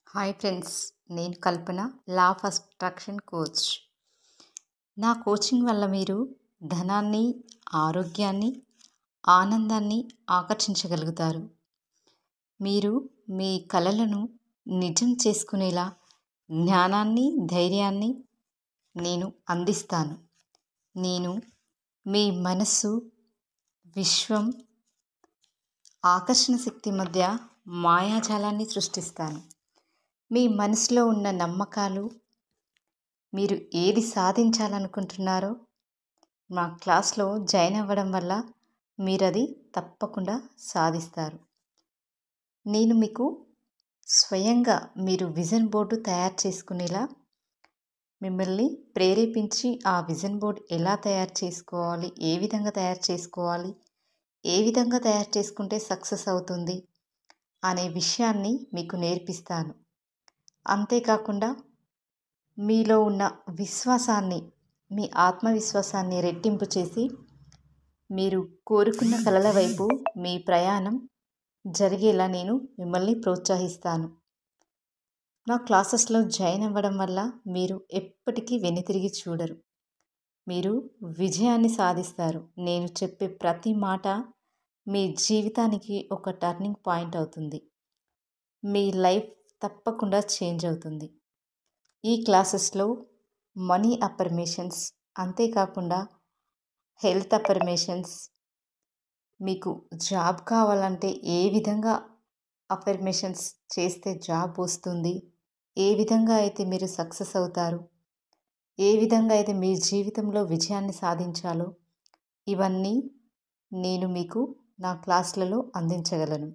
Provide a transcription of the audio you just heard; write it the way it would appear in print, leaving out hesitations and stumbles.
Hi friends, నేను కల్పన, law of attraction coach. నా coaching వల్ల మీరు ధనాన్ని, ఆరోగ్యాన్ని, ఆనందాన్ని ఆకర్షించగలుగుతారు. మీరు మీ కలలను నిజం చేసుకునేలా జ్ఞానాన్ని, ధైర్యాన్ని నేను అందిస్తాను. నేను మీ మనస్సు, విశ్వం, ఆకర్షణ శక్తి మధ్య మాయాజాలాన్ని సృష్టిస్తాను. మీ మనసులో ఉన్న నమ్మకాలు, మీరు ఏది సాధించాలనుకుంటున్నారో మా క్లాస్లో జాయిన్ అవ్వడం వల్ల మీరు అది తప్పకుండా సాధిస్తారు. నేను మీకు స్వయంగా మీరు విజన్ బోర్డు తయారు చేసుకునేలా మిమ్మల్ని ప్రేరేపించి ఆ విజన్ బోర్డు ఎలా తయారు చేసుకోవాలి, ఏ విధంగా తయారు చేసుకోవాలి, ఏ విధంగా తయారు చేసుకుంటే సక్సెస్ అవుతుంది అనే విషయాన్ని మీకు నేర్పిస్తాను. అంతేకాకుండా మీలో ఉన్న విశ్వాసాన్ని, మీ ఆత్మవిశ్వాసాన్ని రెట్టింపు చేసి మీరు కోరుకున్న కలల వైపు మీ ప్రయాణం జరిగేలా నేను మిమ్మల్ని ప్రోత్సహిస్తాను. నా క్లాసెస్లో జాయిన్ అవ్వడం వల్ల మీరు ఎప్పటికీ వెనుతిరిగి చూడరు. మీరు విజయాన్ని సాధిస్తారు. నేను చెప్పే ప్రతి మాట మీ జీవితానికి ఒక టర్నింగ్ పాయింట్ అవుతుంది. మీ లైఫ్ తప్పకుండా చేంజ్ అవుతుంది. ఈ క్లాసెస్లో మనీ అఫర్మేషన్స్, అంతేకాకుండా హెల్త్ అఫర్మేషన్స్, మీకు జాబ్ కావాలంటే ఏ విధంగా అఫర్మేషన్స్ చేస్తే జాబ్ వస్తుంది, ఏ విధంగా అయితే మీరు సక్సెస్ అవుతారు, ఏ విధంగా అయితే మీ జీవితంలో విజయాన్ని సాధించాలో ఇవన్నీ నేను మీకు నా క్లాసులలో అందించగలను.